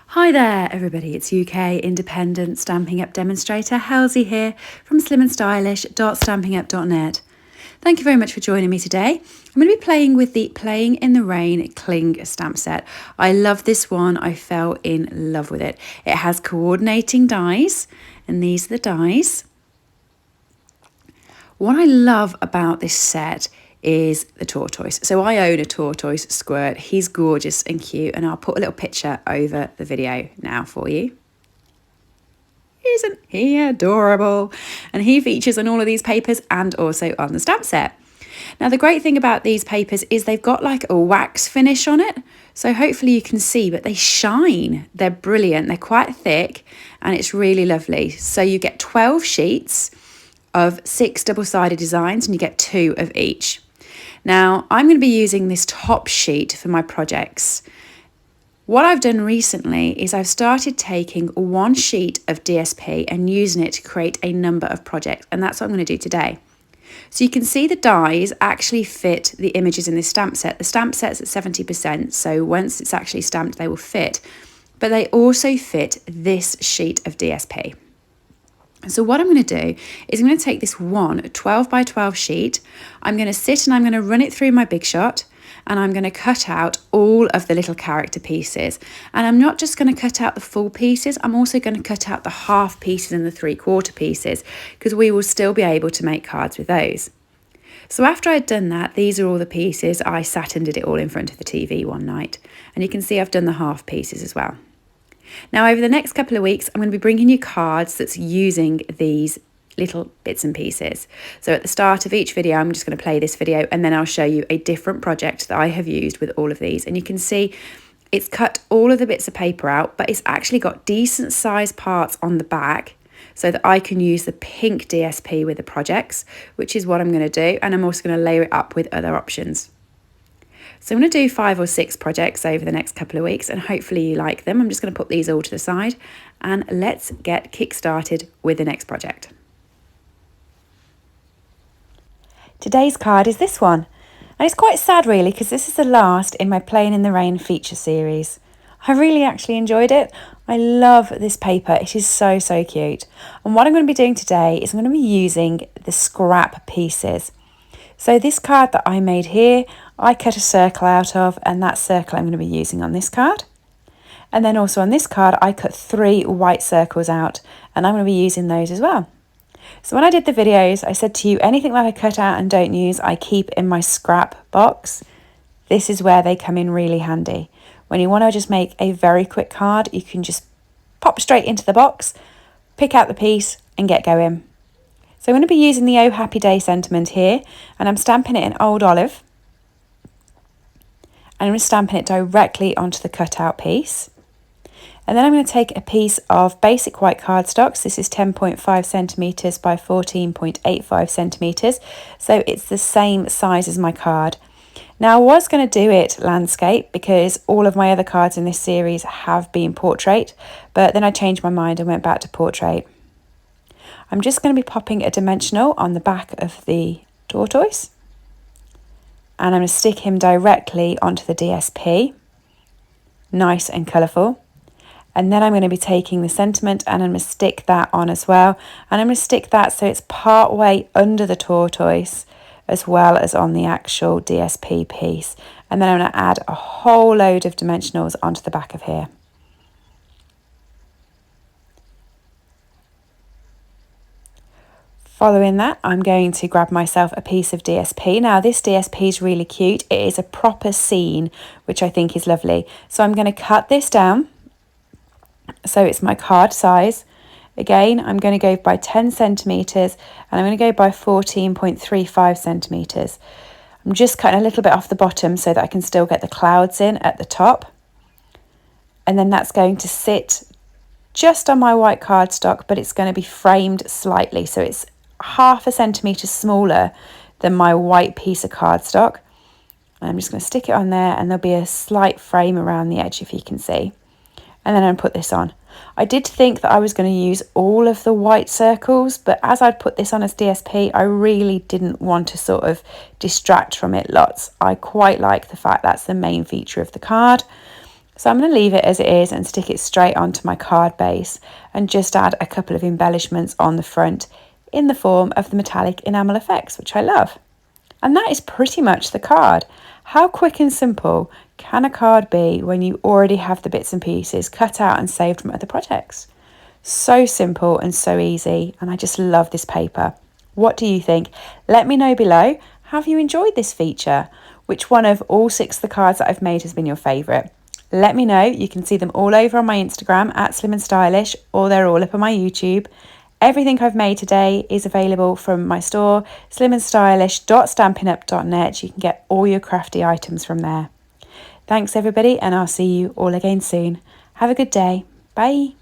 Hi there everybody, it's UK independent Stampin' Up demonstrator Helzie here from slimandstylish.stampinup.net. Thank you very much for joining me today. I'm going to be playing with the Playing in the Rain Cling stamp set. I love this one, I fell in love with it. It has coordinating dies, and these are the dies. What I love about this set is the tortoise. So I own a tortoise squirt. He's gorgeous and cute, and I'll put a little picture over the video now for you. Isn't he adorable? And he features on all of these papers and also on the stamp set. Now the great thing about these papers is they've got like a wax finish on it. So hopefully you can see, but they shine. They're brilliant. They're quite thick and it's really lovely. So you get 12 sheets of 6 double-sided designs and you get 2 of each. Now I'm going to be using this top sheet for my projects. What I've done recently is I've started taking one sheet of DSP and using it to create a number of projects, and that's what I'm going to do today. So you can see the dies actually fit the images in this stamp set. The stamp set's at 70%, so once it's actually stamped they will fit, but they also fit this sheet of DSP. So what I'm going to do is I'm going to take this one 12 by 12 sheet, I'm going to sit and I'm going to run it through my Big Shot, and I'm going to cut out all of the little character pieces. And I'm not just going to cut out the full pieces, I'm also going to cut out the half pieces and the 3/4 pieces, because we will still be able to make cards with those. So after I'd done that, these are all the pieces. I sat and did it all in front of the TV one night. And you can see I've done the half pieces as well. Now over the next couple of weeks, I'm going to be bringing you cards that's using these little bits and pieces. So at the start of each video, I'm just going to play this video and then I'll show you a different project that I have used with all of these. And you can see it's cut all of the bits of paper out, but it's actually got decent sized parts on the back so that I can use the pink DSP with the projects, which is what I'm going to do. And I'm also going to layer it up with other options. So I'm going to do 5 or 6 projects over the next couple of weeks and hopefully you like them. I'm just going to put these all to the side and let's get kick-started with the next project. Today's card is this one, and it's quite sad really because this is the last in my Playing in the Rain feature series. I really actually enjoyed it. I love this paper, it is so cute. And what I'm going to be doing today is I'm going to be using the scrap pieces. So this card that I made here, I cut a circle out of, and that circle I'm going to be using on this card. And then also on this card I cut 3 white circles out, and I'm going to be using those as well. So when I did the videos, I said to you, anything that I cut out and don't use, I keep in my scrap box. This is where they come in really handy. When you want to just make a very quick card, you can just pop straight into the box, pick out the piece and get going. So I'm going to be using the Oh Happy Day sentiment here, and I'm stamping it in Old Olive. And I'm stamping it directly onto the cutout piece. And then I'm going to take a piece of basic white cardstock. This is 10.5 centimetres by 14.85 centimetres. So it's the same size as my card. Now I was going to do it landscape because all of my other cards in this series have been portrait, but then I changed my mind and went back to portrait. I'm just going to be popping a dimensional on the back of the tortoise. And I'm going to stick him directly onto the DSP. Nice and colourful. And then I'm going to be taking the sentiment and I'm going to stick that on as well. And I'm going to stick that so it's part way under the tortoise as well as on the actual DSP piece. And then I'm going to add a whole load of dimensionals onto the back of here. Following that, I'm going to grab myself a piece of DSP. Now this DSP is really cute. It is a proper scene, which I think is lovely. So I'm going to cut this down. So it's my card size. Again, I'm going to go by 10 centimetres and I'm going to go by 14.35 centimetres. I'm just cutting a little bit off the bottom so that I can still get the clouds in at the top. And then that's going to sit just on my white cardstock, but it's going to be framed slightly. So it's 0.5 centimetre smaller than my white piece of cardstock. And I'm just going to stick it on there and there'll be a slight frame around the edge if you can see. And then I'm going to put this on. I did think that I was going to use all of the white circles, but as I'd put this on as DSP, I really didn't want to sort of distract from it lots. I quite like the fact that's the main feature of the card. So I'm going to leave it as it is and stick it straight onto my card base and just add a couple of embellishments on the front in the form of the metallic enamel effects, which I love. And that is pretty much the card. How quick and simple can a card be when you already have the bits and pieces cut out and saved from other projects? So simple and so easy, and I just love this paper. What do you think? Let me know below. Have you enjoyed this feature? Which one of all 6 of the cards that I've made has been your favourite? Let me know. You can see them all over on my Instagram at Slim and Stylish, or they're all up on my YouTube. Everything I've made today is available from my store, slimandstylish.stampinup.net. You can get all your crafty items from there. Thanks everybody, and I'll see you all again soon. Have a good day. Bye.